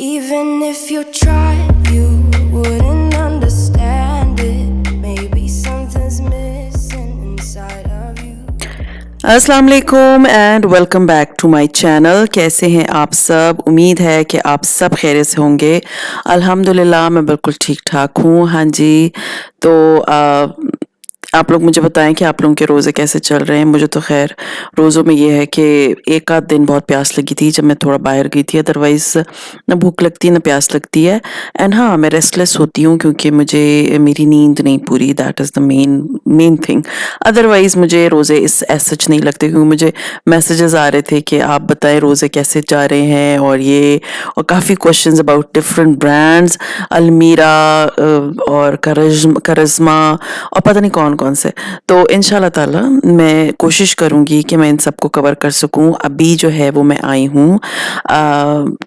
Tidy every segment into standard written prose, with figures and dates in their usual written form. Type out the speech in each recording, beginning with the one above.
Even if you tried, you wouldn't understand it. Maybe something's missing inside of you. अस्सलाम वालेकुम and welcome back to my channel. कैसे हैं आप सब? उम्मीद है कि आप सब खैरियत से होंगे। अल्हम्दुलिल्लाह मैं बिल्कुल ठीक ठाक हूँ। हाँ जी, तो आप लोग मुझे बताएं कि आप लोगों के रोज़े कैसे चल रहे हैं। मुझे तो खैर रोज़ों में ये है कि एक आध दिन बहुत प्यास लगी थी जब मैं थोड़ा बाहर गई थी, अदरवाइज़ ना भूख लगती है ना प्यास लगती है। एंड हाँ, मैं रेस्टलेस होती हूँ क्योंकि मुझे मेरी नींद नहीं पूरी, that is the main thing. Otherwise मुझे रोज़े इस एज सच नहीं लगते, क्योंकि मुझे मैसेजेस आ रहे थे कि आप बताएं रोज़े कैसे जा रहे हैं और काफ़ी क्वेश्चंस अबाउट डिफरेंट ब्रांड्स, अलमीरा और करिश्मा और पता नहीं कौन कौन से। तो इंशाल्लाह ताला मैं कोशिश करूँगी कि मैं इन सबको कवर कर सकूँ। अभी जो है वो मैं आई हूँ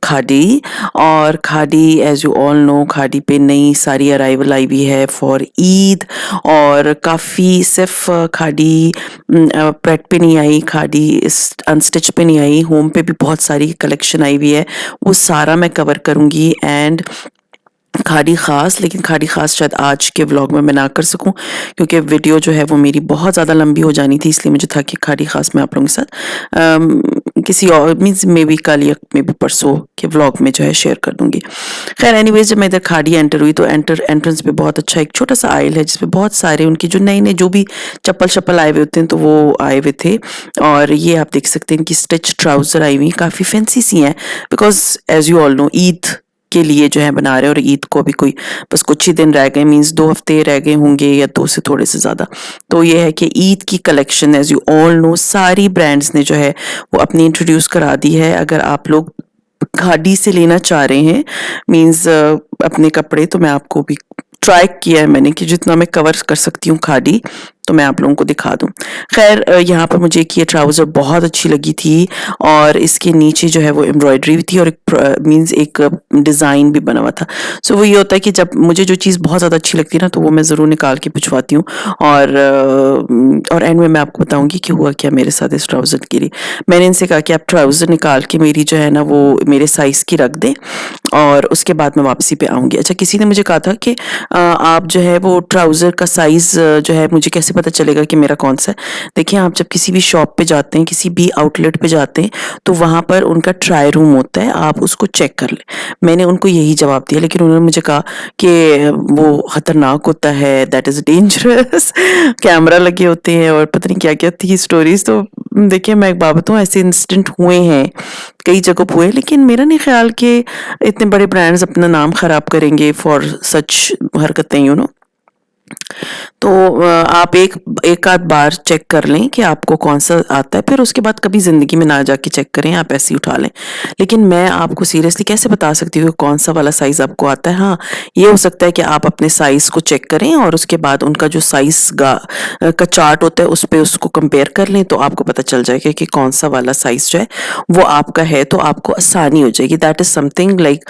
खाड़ी, और खाड़ी एज़ यू ऑल नो खाड़ी पे नई सारी अराइवल आई हुई है फॉर ईद, और काफ़ी सिर्फ खाड़ी प्रेट पे नहीं आई, खाड़ी अनस्टिच पे नहीं आई, होम पे भी बहुत सारी कलेक्शन आई हुई है। वो सारा मैं कवर करूँगी। एंड खाड़ी ख़ास, लेकिन खाड़ी ख़ास शायद आज के व्लॉग में मैं ना कर सकूं क्योंकि वीडियो जो है वो मेरी बहुत ज़्यादा लंबी हो जानी थी, इसलिए मुझे था कि खाड़ी ख़ास मैं आप लोगों के साथ किसी और मीन्स मे बी कल या मे बी परसों के व्लॉग में जो है शेयर कर दूंगी। खैर एनीवेज, जब मैं इधर खाड़ी एंटर हुई तो एंट्रेंस पे बहुत अच्छा एक छोटा सा आइल है जिसपे बहुत सारे उनकी जो नए नए जो भी चप्पल आए हुए होते हैं तो वो आए हुए थे। और ये आप देख सकते हैं इनकी स्टिच ट्राउज़र आई हुई, काफ़ी फैंसी सी हैं, because as you all know Eid के लिए जो है बना रहे हैं, और ईद को अभी कोई बस कुछ ही दिन रह गए, मीन्स 2 हफ्ते रह गए होंगे या 2 से थोड़े से ज़्यादा। तो ये है कि ईद की collection as you all know सारी ब्रांड्स ने जो है वो अपनी इंट्रोड्यूस करा दी है। अगर आप लोग खादी से लेना चाह रहे हैं मीन्स अपने कपड़े, तो मैं आपको भी ट्राई किया है मैंने कि जितना मैं कवर कर सकती हूँ खादी तो मैं आप लोगों को दिखा दूँ। खैर यहाँ पर मुझे एक ये ट्राउज़र बहुत अच्छी लगी थी, और इसके नीचे जो है वो एम्ब्रॉयडरी भी थी और एक मीन्स एक डिज़ाइन भी बना हुआ था। सो वो ये होता है कि जब मुझे जो चीज़ बहुत ज़्यादा अच्छी लगती है ना तो वो मैं ज़रूर निकाल के भिजवाती हूँ, और एंड में मैं आपको बताऊँगी कि हुआ क्या मेरे साथ इस ट्राउज़र के लिए। मैंने इनसे कहा कि आप ट्राउज़र निकाल के मेरी जो है ना वो मेरे साइज़ की रख दें और उसके बाद मैं वापसी पे आऊँगी। अच्छा, किसी ने मुझे कहा था कि आप जो है वो ट्राउज़र का साइज़ जो है मुझे कैसे पता चलेगा कि मेरा कौन-सा है? देखिए, आप जब किसी भी शॉप पे जाते हैं, किसी भी आउटलेट पे जाते हैं, तो वहाँ पर उनका ट्राई रूम होता है, आप उसको चेक कर लें। मैंने उनको यही जवाब दिया, लेकिन उन्होंने मुझे कहा कि वो खतरनाक होता है, दैट इज़ डेंजरस कैमरा लगे होते हैं और पता नहीं क्या-क्या थी स्टोरीज़। तो देखिए, मैं एक बात बताऊँ, ऐसे इंसिडेंट हुए हैं, कई जगह पे हुए, लेकिन मेरा नहीं ख़्याल कि इतने बड़े ब्रांड्स अपना नाम ख़राब करेंगे फॉर सच हरकतें, यू नो। तो आप एक आध बार चेक कर लें कि आपको कौन-सा आता है, फिर उसके बाद कभी ज़िंदगी में ना जाके चेक करें, आप ऐसे ही उठा लें। लेकिन मैं आपको सीरियसली कैसे बता सकती हूँ कि कौन-सा वाला साइज़ आपको आता है? हाँ, ये हो सकता है कि आप अपने साइज़ को चेक करें और उसके बाद उनका जो साइज़ का चार्ट होता है, उस पे उसको कंपेयर कर लें, तो आपको पता चल जाएगा कि कौन-सा वाला साइज़ जो है, वो आपका है, तो आपको आसानी हो जाएगी। दैट इज़ समथिंग लाइक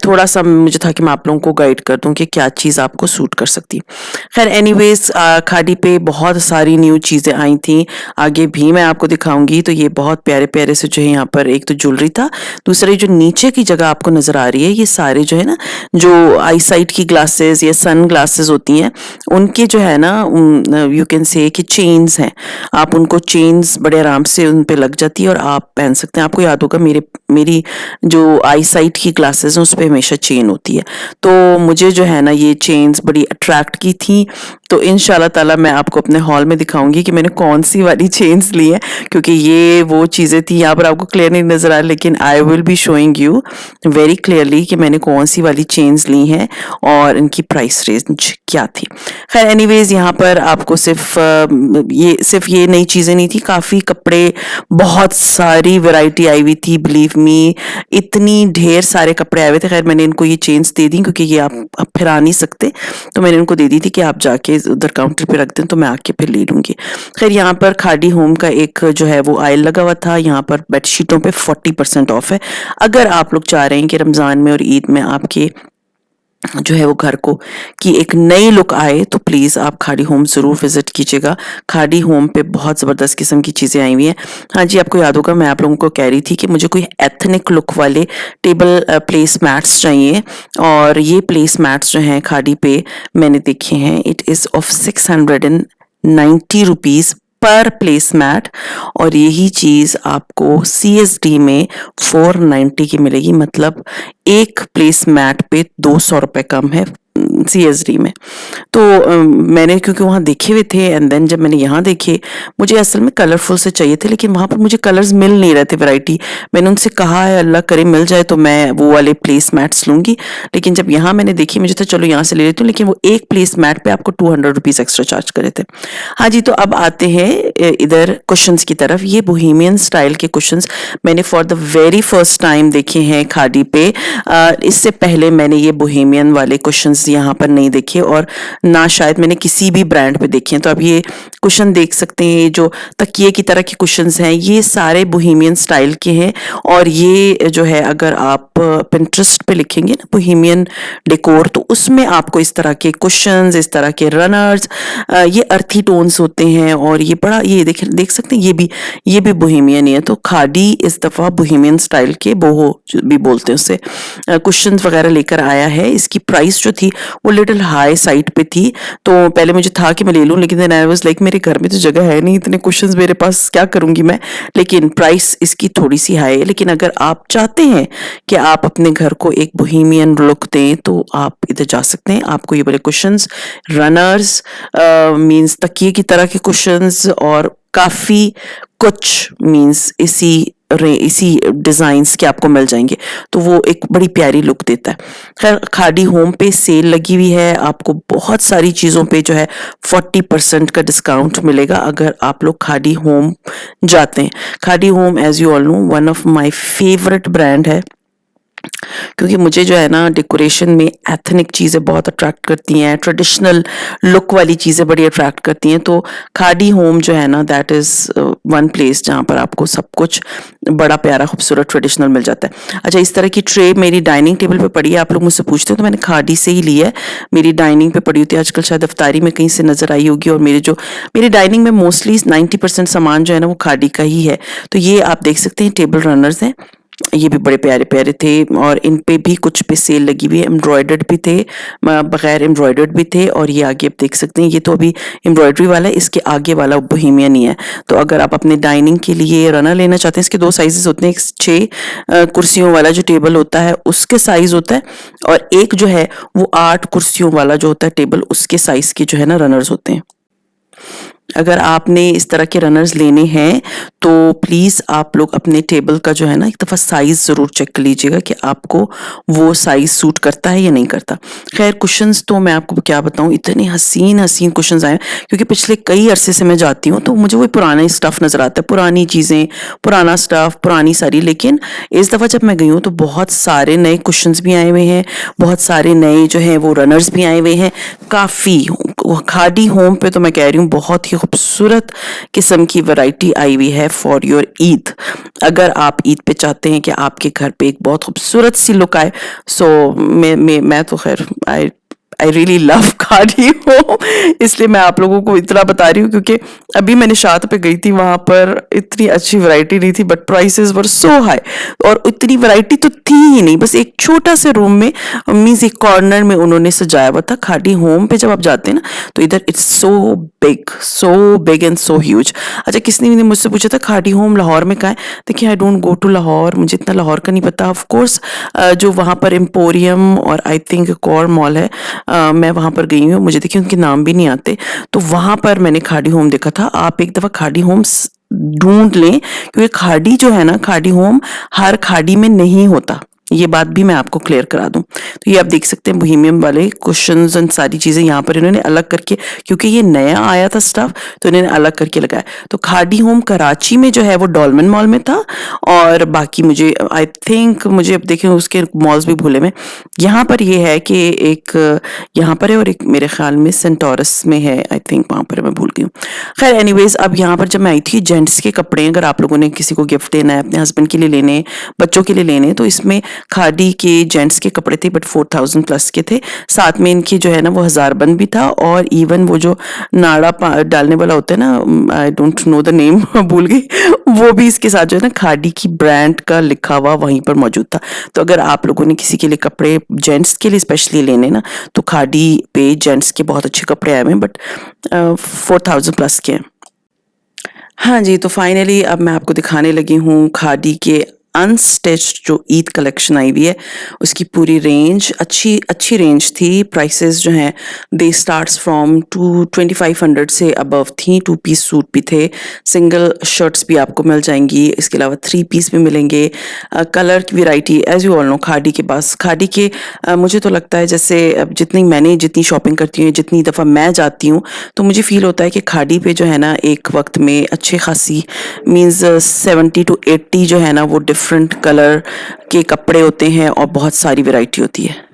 थोड़ा-सा मुझे था कि मैं आप लोगों को गाइड कर दूँ कि क्या चीज़ आपको सूट कर सकती है। खैर एनीवेज़, खाड़ी पे बहुत सारी न्यू चीज़ें आई थी, आगे भी मैं आपको दिखाऊँगी। तो ये बहुत प्यारे-प्यारे से जो है यहाँ पर एक तो ज्वेलरी था, दूसरा ये जो नीचे की जगह आपको नज़र आ रही है, ये सारे जो है ना, जो आई साइट की ग्लासेस या सन ग्लासेस होती हैं, उनके जो है ना यू कैन से कि चेन्स हैं। आप उनको चेन्स बड़े आराम से उन पे लग जाती है और आप पहन सकते हैं। आपको याद होगा मेरी जो आई साइट की ग्लासेस हैं, उस पे हमेशा चेन होती है। तो मुझे जो है ना ये चेन्स बड़ी अट्रैक्ट की थी, तो इंशाल्लाह ताला मैं आपको अपने हॉल में दिखाऊँगी कि मैंने कौन-सी वाली चेन्स ली हैं, क्योंकि ये वो चीज़ें थी, यहाँ पर आपको क्लियर नहीं नज़र आ रहा, लेकिन I will be showing you very clearly कि मैंने कौन-सी वाली चेन्स ली हैं और इनकी प्राइस रेंज क्या थी। खैर एनीवेज़, यहाँ पर आपको सिर्फ़ ये नई चीज़ें नहीं थी, काफ़ी कपड़े, बहुत सारी वैरायटी आई हुई थी, बिलीव मी, इतनी ढेर सारे कपड़े आए हुए थे। खैर मैंने इनको ये चेन्स दे दी क्योंकि ये आप फिरा नहीं सकते, तो मैंने इनको दे दी थी कि आप जाके उधर काउंटर पे रख दें, तो मैं आके फिर ले लूँगी। खैर यहाँ पर खाड़ी होम का एक जो है वो आयल लगा हुआ था, यहाँ पर बेडशीटों पे 40% ऑफ है। अगर आप लोग चाह रहे हैं कि रमज़ान में और ईद में आपके जो है वो घर को कि एक नई लुक आए, तो प्लीज़ आप खाड़ी होम ज़रूर विज़िट कीजिएगा। खाड़ी होम पे बहुत ज़बरदस्त किस्म की चीज़ें आई हुई हैं। हाँ जी, आपको याद होगा मैं आप लोगों को कह रही थी कि मुझे कोई एथनिक लुक वाले टेबल प्लेस मैट्स चाहिए, और ये प्लेस मैट्स जो हैं खाड़ी पे मैंने देखे हैं। इट इज़ ऑफ 690 रुपीज़ पर प्लेस मैट, और यही चीज़ आपको CSD में 490 की मिलेगी। मतलब एक प्लेस मैट पे 200 रुपये कम है CSD में। तो मैंने क्योंकि वहाँ देखे हुए थे, एंड देन जब मैंने यहाँ देखे, मुझे असल में कलरफुल से चाहिए थे, लेकिन वहाँ पर मुझे कलर्स मिल नहीं रहे थे वैरायटी। मैंने उनसे कहा है अल्लाह करे मिल जाए तो मैं वो वाले प्लेस मैट्स लूँगी, लेकिन जब यहाँ मैंने देखी मुझे तो चलो यहाँ से ले लेती हूँ, लेकिन वो एक प्लेस मैट पे आपको 200 रुपीज़ एक्स्ट्रा चार्ज करे थे। हाँ जी, तो अब आते हैं इधर कुशंस की तरफ। ये बोहेमियन स्टाइल के कुशंस मैंने for the very first time देखे हैं खाड़ी पे। इससे पहले मैंने ये बोहेमियन वाले कुशंस यहाँ पर नहीं देखे, और ना शायद मैंने किसी भी ब्रांड पे देखे हैं। तो अब ये कुशन देख सकते हैं, जो तकिए की तरह के कुशंस हैं, ये सारे बोहेमियन स्टाइल के हैं। और ये जो है, अगर आप पिंटरेस्ट पे लिखेंगे ना बोहेमियन डेकोर, तो उसमें आपको इस तरह के कुशंस, इस तरह के रनर्स, ये अर्थी टोन्स होते हैं, और ये बड़ा, ये देख सकते हैं, ये भी बोहेमियन ही है। तो खाड़ी इस दफ़ा बोहेमियन स्टाइल के बोहो भी बोलते हैं उससे, कुशंस वगैरह लेकर आया है। इसकी प्राइस जो थी वो लिटिल हाई साइड पे थी, तो पहले मुझे था कि मैं ले लूँ, लेकिन देन आई वाज लाइक मेरे घर में तो जगह है नहीं, इतने कुशंस मेरे पास क्या करूँगी मैं। लेकिन प्राइस इसकी थोड़ी सी हाई है। लेकिन अगर आप चाहते हैं कि आप अपने घर को एक बोहेमियन लुक दें, तो आप इधर जा सकते हैं। आपको ये बड़े कुशंस, रनर्स, मीन्स तकिए की तरह के कुशंस, और काफ़ी कुछ मीन्स इसी डिज़ाइंस के आपको मिल जाएंगे, तो वो एक बड़ी प्यारी लुक देता है। खैर, खाड़ी होम पे सेल लगी हुई है, आपको बहुत सारी चीज़ों पे जो है 40% का डिस्काउंट मिलेगा अगर आप लोग खाड़ी होम जाते हैं। Khaadi home as you all know one of my favourite brand है, क्योंकि मुझे जो है ना डेकोरेशन में एथनिक चीज़ें बहुत अट्रैक्ट करती हैं, ट्रेडिशनल लुक वाली चीज़ें बड़ी अट्रैक्ट करती हैं। तो खाड़ी होम जो है ना, दैट इज़ वन प्लेस जहाँ पर आपको सब कुछ बड़ा प्यारा खूबसूरत ट्रेडिशनल मिल जाता है। अच्छा, इस तरह की ट्रे मेरी डाइनिंग टेबल पे पड़ी है। आप लोग मुझसे पूछते हो तो मैंने खाड़ी से ही ली है, मेरी डाइनिंग पे पड़ी होती है आजकल, शायद अफ्तारी में कहीं से नज़र आई होगी। और मेरी डाइनिंग में मोस्टली 90% सामान जो है ना वो खाड़ी का ही है। तो ये आप देख सकते हैं टेबल रनर्स हैं, ये भी बड़े प्यारे प्यारे थे, और इन पे भी कुछ पे सेल लगी हुई है। एम्ब्रॉयडर्ड भी थे, बगैर एम्ब्रॉयडर्ड भी थे, और ये आगे आप देख सकते हैं, ये तो अभी एम्ब्रॉयडरी वाला है, इसके आगे वाला बोहेमियन ही है। तो अगर आप अपने डाइनिंग के लिए रनर लेना चाहते हैं, इसके दो साइजेस होते हैं, एक 6 कुर्सियों वाला जो टेबल होता है उसके साइज होता है, और एक जो है वो 8 कुर्सियों वाला जो होता है टेबल, उसके साइज के जो है ना रनर्स होते हैं। अगर आपने इस तरह के रनर्स लेने हैं तो प्लीज़ आप लोग अपने टेबल का जो है ना एक दफ़ा साइज़ ज़रूर चेक कर लीजिएगा कि आपको वो साइज़ सूट करता है या नहीं करता। खैर, कुशंस तो मैं आपको क्या बताऊँ, इतने हसीन हसीन कुशंस आए, क्योंकि पिछले कई अरसे से मैं जाती हूँ तो मुझे वो पुराना ही स्टफ़ नज़र आता है, पुरानी चीज़ें, पुराना स्टफ़, पुरानी सारी। लेकिन इस दफ़ा जब मैं गई हूँ तो बहुत सारे नए कुशंस भी आए हुए हैं, बहुत सारे नए जो हैं वो रनर्स भी आए हुए हैं। काफ़ी खाड़ी होम पे तो मैं कह रही हूँ बहुत ही खूबसूरत किस्म की वैरायटी आई हुई है फॉर योर ईद। अगर आप ईद पे चाहते हैं कि आपके घर पे एक बहुत खूबसूरत सी लुक आए, सो मैं तो खैर आई रियली लव खाड़ी होम, इसलिए मैं आप लोगों को इतना बता रही हूँ, क्योंकि अभी मैंने शाद पे गई थी, वहाँ पर इतनी अच्छी वैरायटी नहीं थी, but prices were so high, और इतनी वैरायटी तो थी ही नहीं। बस एक छोटा से रूम में मीन्स एक कॉर्नर में उन्होंने सजाया हुआ था। खाड़ी होम पे जब आप जाते हैं ना तो इधर it's so big and so huge. अच्छा, किसने भी मुझसे पूछा था खाड़ी होम लाहौर में कहाँ है? देखिए, I don't go to Lahore, मुझे इतना लाहौर का नहीं पता। ऑफ कोर्स जो वहाँ पर एम्पोरियम और आई थिंक एक और मॉल है, मैं वहाँ पर गई हूँ, मुझे देखिए उनके नाम भी नहीं आते, तो वहाँ पर मैंने खाड़ी होम देखा था। आप एक दफ़ा खाड़ी होम ढूंढ लें, क्योंकि खाड़ी जो है ना, खाड़ी होम हर खाड़ी में नहीं होता, ये बात भी मैं आपको क्लियर करा दूं। तो ये आप देख सकते हैं बोहेमियन वाले कुशंस एंड सारी चीज़ें यहाँ पर इन्होंने अलग करके, क्योंकि ये नया आया था स्टफ, तो इन्होंने अलग करके लगाया। तो खाड़ी होम कराची में जो है वो डॉलमेन मॉल में था, और बाकी मुझे आई थिंक, मुझे अब देखें उसके मॉल्स भी भूले में। यहाँ पर ये है कि एक यहाँ पर है और एक मेरे ख्याल में सेंटोरस में है, आई थिंक वहाँ पर मैं भूल गई हूँ। खैर एनीवेज, अब यहाँ पर जब मैं आई थी, जेंट्स के कपड़े अगर आप लोगों ने किसी को गिफ्ट देना है, अपने हस्बैंड के लिए लेने, बच्चों के लिए लेने, तो इसमें खादी के जेंट्स के कपड़े थे बट 4000 प्लस के थे। साथ में इनके जो है ना वो 1000 बंद भी था और इवन वो जो नाड़ा डालने वाला होता है ना, I don't know the name भूल गई, वो भी इसके साथ जो है ना खादी की ब्रांड का लिखा हुआ वहीं पर मौजूद था। तो अगर आप लोगों ने किसी के लिए कपड़े जेंट्स के लिए स्पेशली लेने ना, तो खादी पे जेंट्स के बहुत अच्छे कपड़े आए हुए हैं बट 4000 प्लस के हैं। हाँ जी, तो फाइनली अब मैं आपको दिखाने लगी हूँ खादी के अनस्टिच्ड जो ईद कलेक्शन आई हुई है, उसकी पूरी रेंज अच्छी रेंज थी। प्राइसेस जो हैं दे स्टार्ट्स फ्रॉम 2500 से अबव थी। 2 पीस सूट भी थे, सिंगल शर्ट्स भी आपको मिल जाएंगी, इसके अलावा 3 पीस भी मिलेंगे। कलर की variety as you all know Khaadi के पास, खादी के मुझे तो लगता है जैसे जितनी शॉपिंग करती हूँ, जितनी दफ़ा मैं जाती हूँ, तो मुझे फील होता है कि खादी पे जो है ना एक वक्त में अच्छे खासी मीन्स 70 to 80 जो है ना वो डिफरेंट कलर के कपड़े होते हैं और बहुत सारी वैरायटी होती है।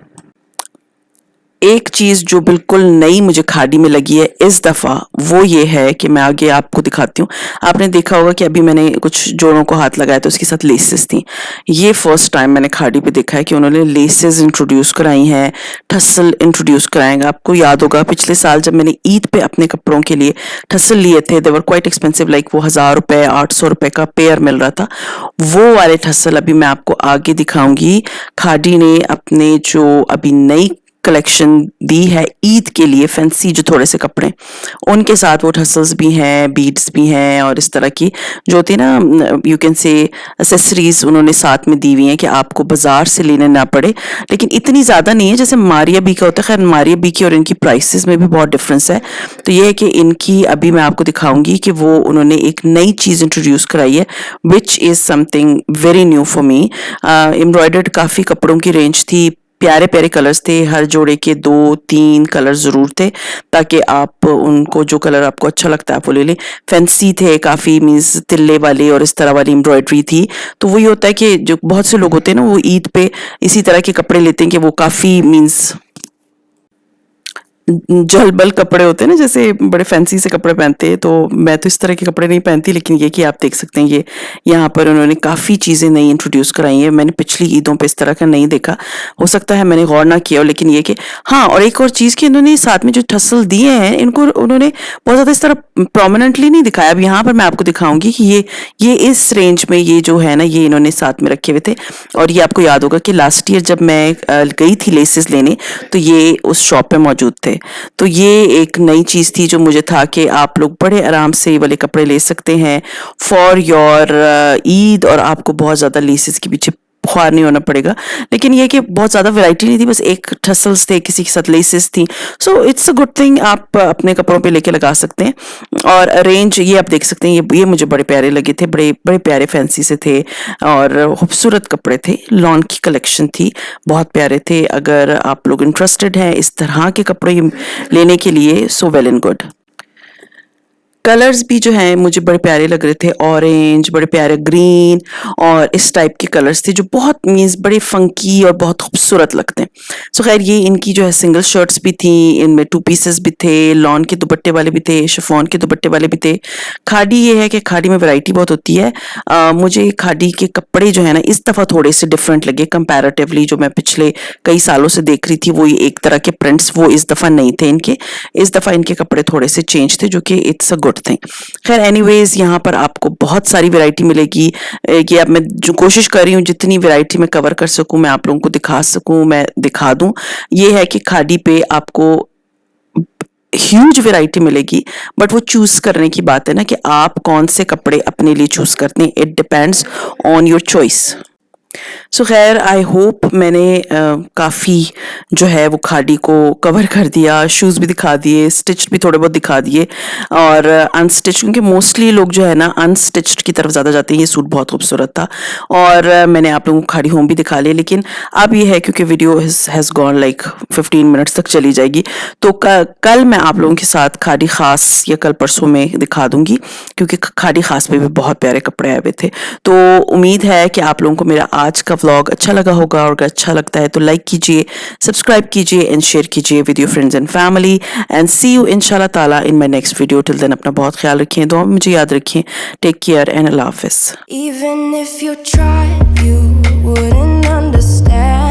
एक चीज जो बिल्कुल नई मुझे खादी में लगी है इस दफा, वो ये है कि मैं आगे आपको दिखाती हूँ। आपने देखा होगा कि अभी मैंने कुछ जोड़ों को हाथ लगाया तो उसके साथ लेसेस थी। ये फर्स्ट टाइम मैंने खादी पे देखा है कि उन्होंने लेसेस इंट्रोड्यूस कराई हैं, ठस्सल इंट्रोड्यूस कराएंगे। आपको याद होगा पिछले साल जब मैंने ईद पे अपने कपड़ों के लिए ठस्सल लिए थे, दे वर क्वाइट एक्सपेंसिव, लाइक वो 1000 रुपए 800 रुपए का पेयर मिल रहा था। वो वाले ठस्सल अभी मैं आपको आगे दिखाऊंगी। खादी ने अपने जो अभी नई कलेक्शन दी है ईद के लिए, फैंसी जो थोड़े से कपड़े, उनके साथ वो टसल्स भी हैं, बीड्स भी हैं और इस तरह की जो होती है ना यू कैन से एसेसरीज उन्होंने साथ में दी हुई हैं कि आपको बाजार से लेने ना पड़े। लेकिन इतनी ज़्यादा नहीं है जैसे मारिया बी का होता है। खैर मारिया बी की और इनकी प्राइसेस में भी बहुत डिफरेंस है। तो ये है कि इनकी अभी मैं आपको दिखाऊंगी कि वो उन्होंने एक नई चीज़ इंट्रोड्यूस कराई है which is something very new for me. Embroidered काफ़ी कपड़ों की रेंज थी, प्यारे प्यारे कलर्स थे, हर जोड़े के 2-3 कलर जरूर थे ताकि आप उनको जो कलर आपको अच्छा लगता है आप वो ले लें। फैंसी थे काफ़ी, मीन्स तिल्ले वाले और इस तरह वाली एम्ब्रॉयडरी थी। तो वही होता है कि जो बहुत से लोग होते हैं ना वो ईद पे इसी तरह के कपड़े लेते हैं कि वो काफ़ी मीन्स जलबल कपड़े होते हैं ना, जैसे बड़े फैंसी से कपड़े पहनते हैं। तो मैं तो इस तरह के कपड़े नहीं पहनती, लेकिन ये कि आप देख सकते हैं ये यहाँ पर उन्होंने काफ़ी चीज़ें नई इंट्रोड्यूस कराई हैं। मैंने पिछली ईदों पे इस तरह का नहीं देखा, हो सकता है मैंने गौर ना किया हो, लेकिन ये कि हाँ। और एक और चीज़ कि इन्होंने साथ में जो ठस्सल दिए हैं इनको उन्होंने बहुत ज़्यादा इस तरह प्रोमिनेंटली नहीं दिखाया। अब यहाँ पर मैं आपको दिखाऊंगी कि ये इस रेंज में ये जो है ना ये इन्होंने साथ में रखे हुए थे। और ये आपको याद होगा कि लास्ट ईयर जब मैं गई थी लेसेस लेने तो ये उस शॉप पे मौजूद थे। तो ये एक नई चीज़ थी जो मुझे था कि आप लोग बड़े आराम से ये वाले कपड़े ले सकते हैं फॉर योर ईद, और आपको बहुत ज़्यादा लेसेस के पीछे ख्वार नहीं होना पड़ेगा। लेकिन ये कि बहुत ज़्यादा वैरायटी नहीं थी, बस एक ठसल्स थे, किसी के साथ लेसेस थी। So it's a good thing, आप अपने कपड़ों पे लेके लगा सकते हैं। और रेंज ये आप देख सकते हैं, ये मुझे बड़े प्यारे लगे थे, बड़े बड़े प्यारे फैंसी से थे और खूबसूरत कपड़े थे। लॉन की कलेक्शन थी, बहुत प्यारे थे। अगर आप लोग इंटरेस्टेड हैं इस तरह के कपड़े लेने के लिए, so well and good. Colours भी जो हैं मुझे बड़े प्यारे लग रहे थे, ऑरेंज, बड़े प्यारे ग्रीन और इस टाइप के कलर्स थे जो बहुत मीन्स बड़े फंकी और बहुत खूबसूरत लगते हैं। सो खैर ये इनकी जो है सिंगल शर्ट्स भी थी, इनमें 2 पीसेस भी थे, लॉन के दुपट्टे वाले भी थे, शिफॉन के दुपट्टे वाले भी थे। खादी ये है कि खादी में वैरायटी बहुत होती है। मुझे खादी के कपड़े जो है ना इस दफ़ा थोड़े से डिफरेंट लगे कंपैरेटिवली। जो मैं पिछले कई सालों से देख रही थी वो एक तरह के प्रिंट्स वो इस दफ़ा नहीं थे इनके। इस दफ़ा इनके कपड़े थोड़े से चेंज थे जो कि इट्स अ गुड थिंग। खैर एनीवेज यहाँ पर आपको बहुत सारी वैरायटी मिलेगी। कि अब मैं जो कोशिश कर रही हूँ जितनी वैरायटी मैं कवर कर सकूँ, मैं आप लोगों को दिखा सकूँ, मैं दिखा दूँ। ये है कि खादी पे आपको ह्यूज वैरायटी मिलेगी, बट वो चूज करने की बात है ना कि आप कौन से कपड़े अपने लिए चूज करते हैं। It depends on your choice. So खैर आई होप मैंने काफ़ी जो है वो खादी को कवर कर दिया, शूज़ भी दिखा दिए, स्टिच्ड भी थोड़े बहुत दिखा दिए और अनस्टिच्ड, क्योंकि मोस्टली लोग जो है ना अनस्टिच्ड की तरफ ज़्यादा जाते हैं। ये सूट बहुत खूबसूरत था और मैंने आप लोगों को खादी होम भी दिखा लिया। लेकिन अब ये है क्योंकि video has gone like 15 minutes तक चली जाएगी, तो कल मैं आप लोगों के साथ खादी खास या कल परसों में दिखा दूंगी, क्योंकि खादी खास पे भी बहुत प्यारे कपड़े आए हुए थे। तो उम्मीद है कि आप लोगों को मेरा आज का व्लॉग अच्छा लगा होगा, और अगर अच्छा लगता है तो लाइक कीजिए, सब्सक्राइब कीजिए एंड शेयर कीजिए with your friends and family. And see you इंशाल्लाह ताला in my next video. Till then अपना बहुत ख्याल रखें, दुआ में मुझे याद रखें। टेक केयर एंड अल्लाह हाफिज़। Even if you tried, you wouldn't understand.